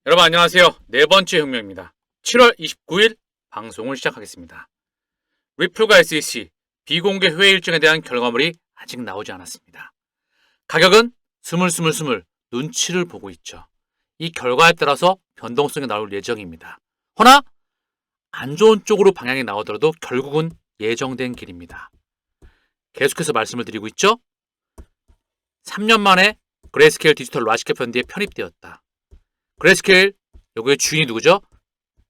여러분 안녕하세요. 네 번째 혁명입니다. 7월 29일 방송을 시작하겠습니다. 리플과 SEC 비공개 회의 일정에 대한 결과물이 아직 나오지 않았습니다. 가격은 스물스물 눈치를 보고 있죠. 이 결과에 따라서 변동성이 나올 예정입니다. 허나 안 좋은 쪽으로 방향이 나오더라도 결국은 예정된 길입니다. 계속해서 말씀을 드리고 있죠. 3년 만에 그레이스케일 디지털 라지캡 펀드에 편입되었다. 그레이스케일, 여기의 주인이 누구죠?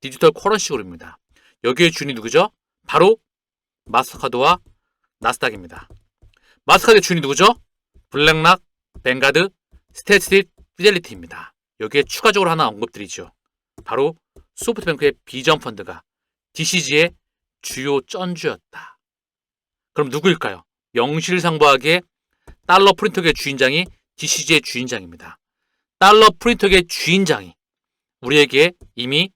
디지털 커런시 그룹입니다. 여기의 주인이 누구죠? 바로 마스터카드와 나스닥입니다. 마스터카드의 주인이 누구죠? 블랙락, 뱅가드, 스테이트 피델리티입니다. 여기에 추가적으로 하나 언급드리죠. 바로 소프트뱅크의 비전 펀드가 DCG의 주요 쩐주였다. 그럼 누구일까요? 명실상부하게 달러 프린터계의 주인장이 DCG의 주인장입니다. 달러 프린터계의 주인장이 우리에게 이미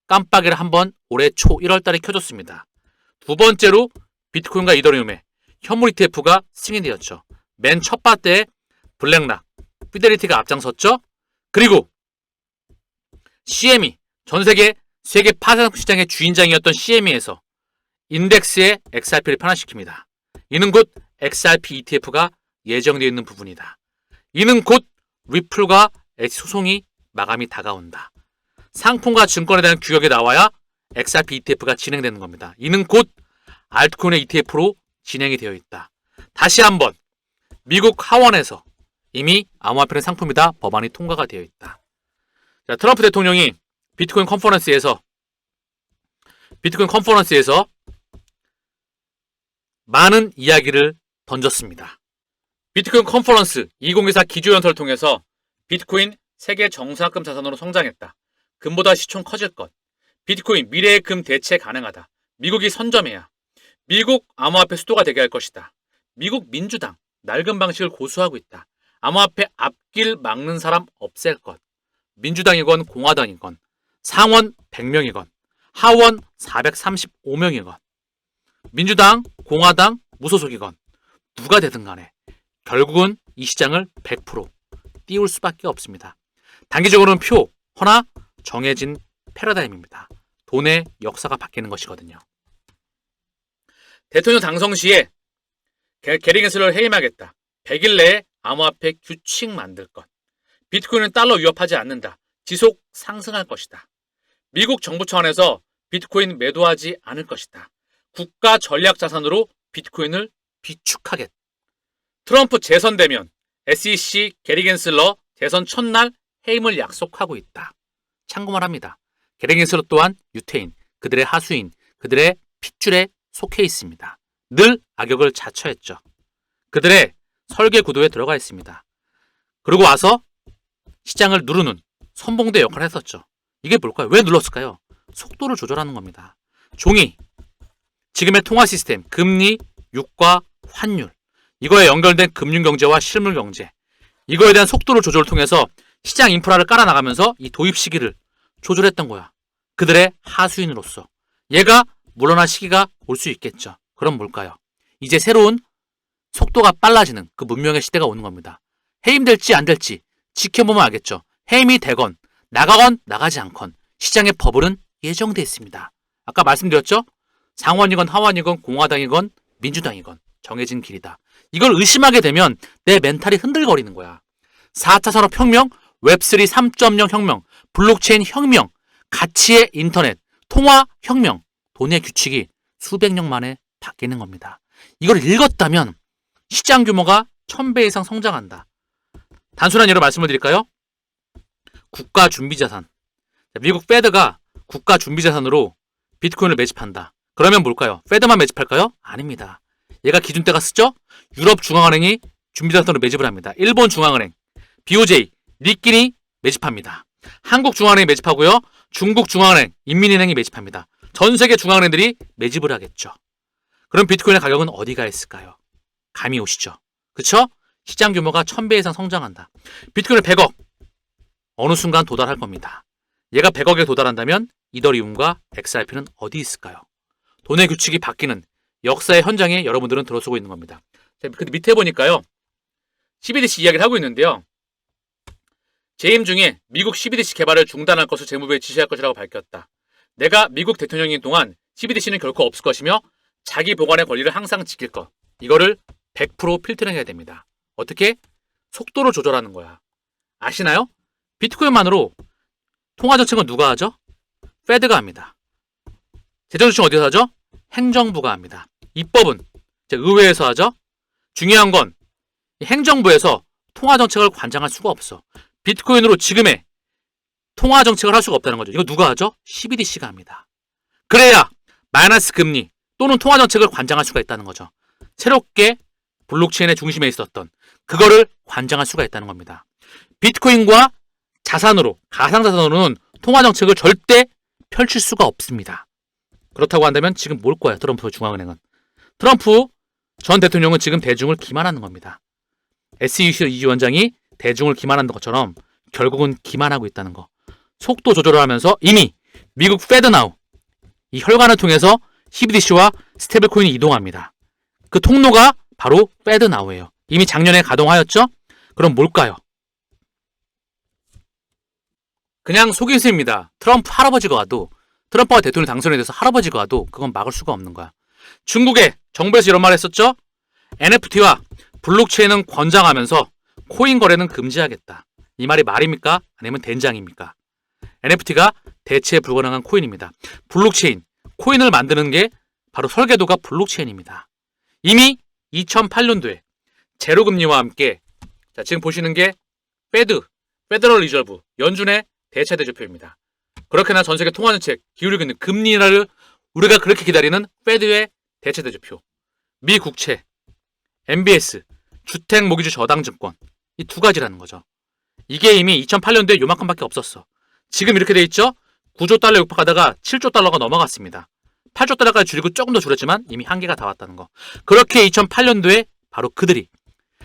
깜빡이를 한번 올해 초 1월달에 켜줬습니다. 두 번째로 비트코인과 이더리움의 현물 ETF가 승인되었죠. 맨 첫 바때에 블랙락, 피델리티가 앞장섰죠. 그리고 CME, 전세계 세계 파생 시장의 주인장이었던 CME에서 인덱스의 XRP를 편환시킵니다. 이는 곧 XRP ETF가 예정되어 있는 부분이다. 이는 곧 리플과 소송이 마감이 다가온다. 상품과 증권에 대한 규격이 나와야 XRP ETF가 진행되는 겁니다. 이는 곧 알트코인의 ETF로 진행이 되어 있다. 다시 한번 미국 하원에서 이미 암호화폐는 상품이다 법안이 통과가 되어 있다. 자, 트럼프 대통령이 비트코인 컨퍼런스에서 많은 이야기를 던졌습니다. 비트코인 컨퍼런스 2024 기조연설을 통해서 비트코인 세계 정상금 자산으로 성장했다. 금보다 시총 커질 것. 비트코인 미래의 금 대체 가능하다. 미국이 선점해야. 미국 암호화폐 수도가 되게 할 것이다. 미국 민주당 낡은 방식을 고수하고 있다. 암호화폐 앞길 막는 사람 없앨 것. 민주당이건 공화당이건 상원 100명이건 하원 435명이건 민주당, 공화당, 무소속이건 누가 되든 간에 결국은 이 시장을 100% 띄울 수밖에 없습니다. 단기적으로는 표, 허나 정해진 패러다임입니다. 돈의 역사가 바뀌는 것이거든요. 대통령 당선 시에 게리 겐슬러를 해임하겠다. 100일 내에 암호화폐 규칙 만들 것. 비트코인은 달러 위협하지 않는다. 지속 상승할 것이다. 미국 정부 차원에서 비트코인 매도하지 않을 것이다. 국가 전략 자산으로 비트코인을 비축하겠다. 트럼프 재선되면 SEC 게리 겐슬러 대선 첫날 해임을 약속하고 있다. 참고만 합니다. 게리 겐슬러 또한 유태인, 그들의 하수인, 그들의 핏줄에 속해 있습니다. 늘 악역을 자처했죠. 그들의 설계 구도에 들어가 있습니다. 그리고 와서 시장을 누르는 선봉대 역할을 했었죠. 이게 뭘까요? 왜 눌렀을까요? 속도를 조절하는 겁니다. 종이, 지금의 통화 시스템, 금리, 유가, 환율, 이거에 연결된 금융경제와 실물경제, 이거에 대한 속도를 조절을 통해서 시장 인프라를 깔아나가면서 이 도입 시기를 조절했던 거야. 그들의 하수인으로서. 얘가 물러날 시기가 올 수 있겠죠. 그럼 뭘까요? 이제 새로운 속도가 빨라지는 그 문명의 시대가 오는 겁니다. 해임될지 안 될지 지켜보면 알겠죠. 해임이 되건 나가건 나가지 않건 시장의 버블은 예정되어 있습니다. 아까 말씀드렸죠? 상원이건 하원이건 공화당이건 민주당이건 정해진 길이다. 이걸 의심하게 되면 내 멘탈이 흔들거리는 거야. 4차 산업혁명, 웹3 3.0 혁명, 블록체인 혁명, 가치의 인터넷, 통화 혁명, 돈의 규칙이 수백 년 만에 바뀌는 겁니다. 이걸 읽었다면 시장 규모가 1000배 이상 성장한다. 단순한 예로 말씀을 드릴까요? 국가 준비자산. 미국 페드가 국가 준비자산으로 비트코인을 매집한다. 그러면 뭘까요? 페드만 매집할까요? 아닙니다. 얘가 기준대가 쓰죠? 유럽 중앙은행이 준비자산으로 매집을 합니다. 일본 중앙은행, BOJ, 니끼니 매집합니다. 한국 중앙은행이 매집하고요. 중국 중앙은행, 인민은행이 매집합니다. 전 세계 중앙은행들이 매집을 하겠죠. 그럼 비트코인의 가격은 어디가 있을까요? 감이 오시죠? 그쵸? 시장 규모가 1000배 이상 성장한다. 비트코인은 100억 어느 순간 도달할 겁니다. 얘가 100억에 도달한다면 이더리움과 XRP는 어디 있을까요? 돈의 규칙이 바뀌는 역사의 현장에 여러분들은 들어서고 있는 겁니다. 그 밑에 보니까요. CBDC 이야기를 하고 있는데요. 재임 중에 미국 CBDC 개발을 중단할 것을 재무부에 지시할 것이라고 밝혔다. 내가 미국 대통령인 동안 CBDC는 결코 없을 것이며 자기 보관의 권리를 항상 지킬 것. 이거를 100% 필터링해야 됩니다. 어떻게? 속도를 조절하는 거야. 아시나요? 비트코인만으로 통화정책은 누가 하죠? 페드가 합니다. 재정정책 어디서 하죠? 행정부가 합니다. 입법은 의회에서 하죠. 중요한 건 행정부에서 통화정책을 관장할 수가 없어. 비트코인으로 지금의 통화정책을 할 수가 없다는 거죠. 이거 누가 하죠? CBDC가 합니다. 그래야 마이너스 금리 또는 통화정책을 관장할 수가 있다는 거죠. 새롭게 블록체인의 중심에 있었던 그거를 관장할 수가 있다는 겁니다. 비트코인과 자산으로, 가상자산으로는 통화정책을 절대 펼칠 수가 없습니다. 그렇다고 한다면 지금 뭘 거야, 트럼프 중앙은행은. 트럼프 전 대통령은 지금 대중을 기만하는 겁니다. SEC 위원장이 대중을 기만하는 것처럼 결국은 기만하고 있다는 거. 속도 조절을 하면서 이미 미국 페드나우, 이 혈관을 통해서 CBDC와 스테이블코인이 이동합니다. 그 통로가 바로 페드나우예요. 이미 작년에 가동하였죠? 그럼 뭘까요? 그냥 속임수입니다. 트럼프 할아버지가 와도, 트럼프가 대통령 당선이 돼서 할아버지가 와도 그건 막을 수가 없는 거야. 중국의 정부에서 이런 말 했었죠? NFT와 블록체인은 권장하면서 코인 거래는 금지하겠다. 이 말이 말입니까? 아니면 된장입니까? NFT가 대체 불가능한 코인입니다. 블록체인, 코인을 만드는 게 바로 설계도가 블록체인입니다. 이미 2008년도에 제로금리와 함께, 자, 지금 보시는 게 페더럴 리저브, 연준의 대체 대조표입니다. 그렇게나 전 세계 통화정책 기울이고 있는 금리를 우리가 그렇게 기다리는 페드의 대체 대조표, 미 국채, MBS, 주택 모기지 저당증권, 이 두 가지라는 거죠. 이게 이미 2008년도에 요만큼밖에 없었어. 지금 이렇게 돼 있죠? 9조 달러 육박하다가 7조 달러가 넘어갔습니다. 8조 달러까지 줄이고 조금 더 줄였지만 이미 한계가 다 왔다는 거. 그렇게 2008년도에 바로 그들이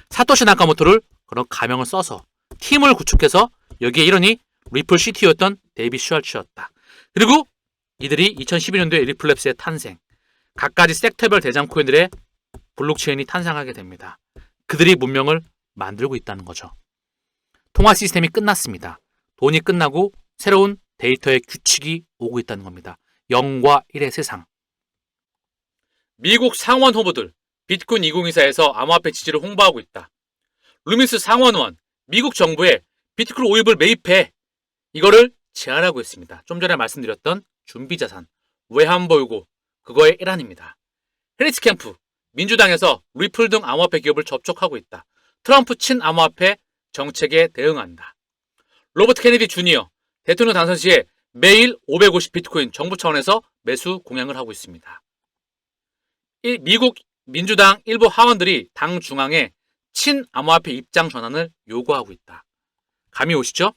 사토시 나카모토를 그런 가명을 써서 팀을 구축해서 여기에 이름이 리플 CTO였던 데이비 슈왈츠였다. 그리고 이들이 2012년도에 리플랩스의 탄생, 각가지 섹터별 대장 코인들의 블록체인이 탄생하게 됩니다. 그들이 문명을 만들고 있다는 거죠. 통화 시스템이 끝났습니다. 돈이 끝나고 새로운 데이터의 규칙이 오고 있다는 겁니다. 0과 1의 세상. 미국 상원 후보들 비트코인 2024에서 암호화폐 지지를 홍보하고 있다. 루미스 상원의원, 미국 정부에 비트코인 5일을 매입해, 이거를 제안하고 있습니다. 좀 전에 말씀드렸던 준비자산, 외환보유고, 그거의 일환입니다. 해리스 캠프, 민주당에서 리플 등 암호화폐 기업을 접촉하고 있다. 트럼프 친암호화폐 정책에 대응한다. 로버트 케네디 주니어, 대통령 당선 시에 매일 550 비트코인 정부 차원에서 매수 공약을 하고 있습니다. 미국 민주당 일부 하원들이 당 중앙에 친암호화폐 입장 전환을 요구하고 있다. 감이 오시죠?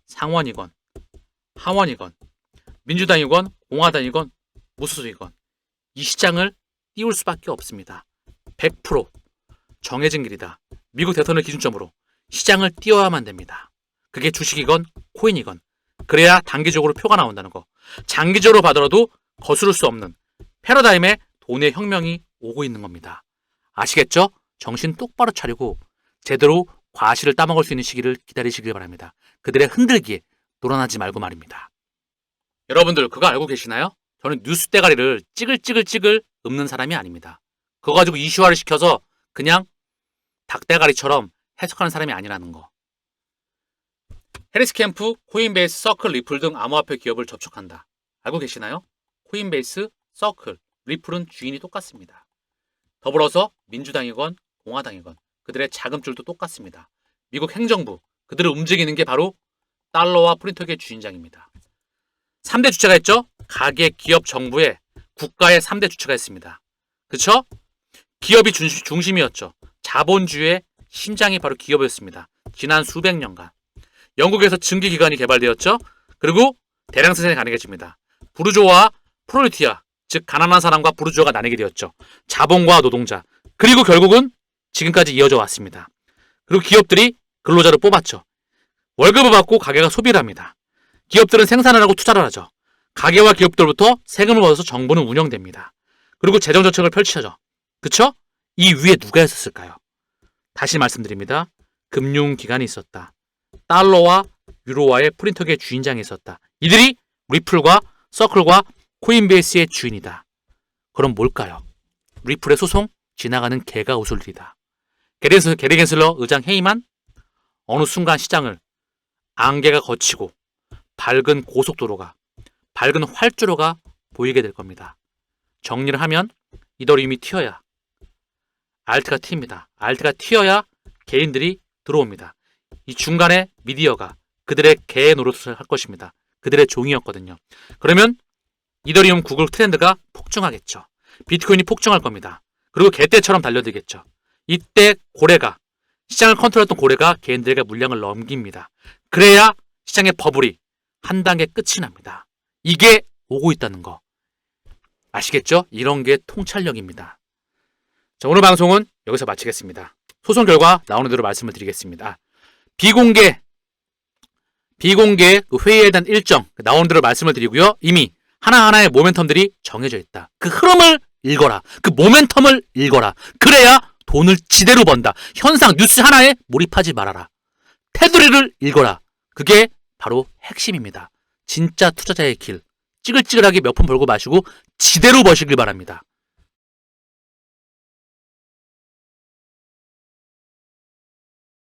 상원이건 하원이건 민주당이건 공화당이건 무소속이건 이 시장을 띄울 수밖에 없습니다. 100% 정해진 길이다. 미국 대선을 기준점으로 시장을 띄워야만 됩니다. 그게 주식이건 코인이건. 그래야 단기적으로 표가 나온다는 거. 장기적으로 봐더라도 거스를 수 없는 패러다임의 돈의 혁명이 오고 있는 겁니다. 아시겠죠? 정신 똑바로 차리고 제대로 과실을 따먹을 수 있는 시기를 기다리시길 바랍니다. 그들의 흔들기에 놀아나지 말고 말입니다. 여러분들 그거 알고 계시나요? 저는 뉴스 대가리를 찌글찌글 읊는 사람이 아닙니다. 그거 가지고 이슈화를 시켜서 그냥 닭대가리처럼 해석하는 사람이 아니라는 거. 해리스 캠프, 코인베이스, 서클, 리플 등 암호화폐 기업을 접촉한다. 알고 계시나요? 코인베이스, 서클, 리플은 주인이 똑같습니다. 더불어서 민주당이건 공화당이건 그들의 자금줄도 똑같습니다. 미국 행정부, 그들을 움직이는 게 바로 달러와 프린터계의 주인장입니다. 3대 주체가 있죠? 가계, 기업, 정부에 국가의 3대 주체가 있습니다. 그쵸? 기업이 중심이었죠. 자본주의의 심장이 바로 기업이었습니다. 지난 수백 년간. 영국에서 증기기관이 개발되었죠. 그리고 대량 생산이 가능해집니다. 부르주아와 프롤리티아, 즉 가난한 사람과 부르주아가 나뉘게 되었죠. 자본과 노동자. 그리고 결국은 지금까지 이어져 왔습니다. 그리고 기업들이 근로자를 뽑았죠. 월급을 받고 가게가 소비를 합니다. 기업들은 생산을 하고 투자를 하죠. 가게와 기업들부터 세금을 받아서 정부는 운영됩니다. 그리고 재정정책을 펼치죠. 그쵸? 이 위에 누가 있었을까요? 다시 말씀드립니다. 금융기관이 있었다. 달러와 유로와의 프린터계의 주인장이 있었다. 이들이 리플과 서클과 코인베이스의 주인이다. 그럼 뭘까요? 리플의 소송? 지나가는 개가 웃을 일이다. 게리 겐슬러 의장 해임한 어느 순간 시장을 안개가 걷히고 밝은 고속도로가, 밝은 활주로가 보이게 될 겁니다. 정리를 하면 이더리움이 튀어야 알트가 튑니다. 알트가 튀어야 개인들이 들어옵니다. 이 중간에 미디어가 그들의 개 노릇을 할 것입니다. 그들의 종이었거든요. 그러면 이더리움 구글 트렌드가 폭증하겠죠. 비트코인이 폭증할 겁니다. 그리고 개떼처럼 달려들겠죠. 이때 고래가, 시장을 컨트롤했던 고래가 개인들에게 물량을 넘깁니다. 그래야 시장의 버블이 한 단계 끝이 납니다. 이게 오고 있다는 거 아시겠죠? 이런 게 통찰력입니다. 자, 오늘 방송은 여기서 마치겠습니다. 소송 결과 나오는 대로 말씀을 드리겠습니다. 비공개 그 회의에 대한 일정 나오는 대로 말씀을 드리고요. 이미 하나하나의 모멘텀들이 정해져 있다. 그 흐름을 읽어라. 그 모멘텀을 읽어라. 그래야 돈을 지대로 번다. 현상 뉴스 하나에 몰입하지 말아라. 테두리를 읽어라. 그게 바로 핵심입니다. 진짜 투자자의 길. 찌글찌글하게 몇 푼 벌고 마시고 지대로 버시길 바랍니다.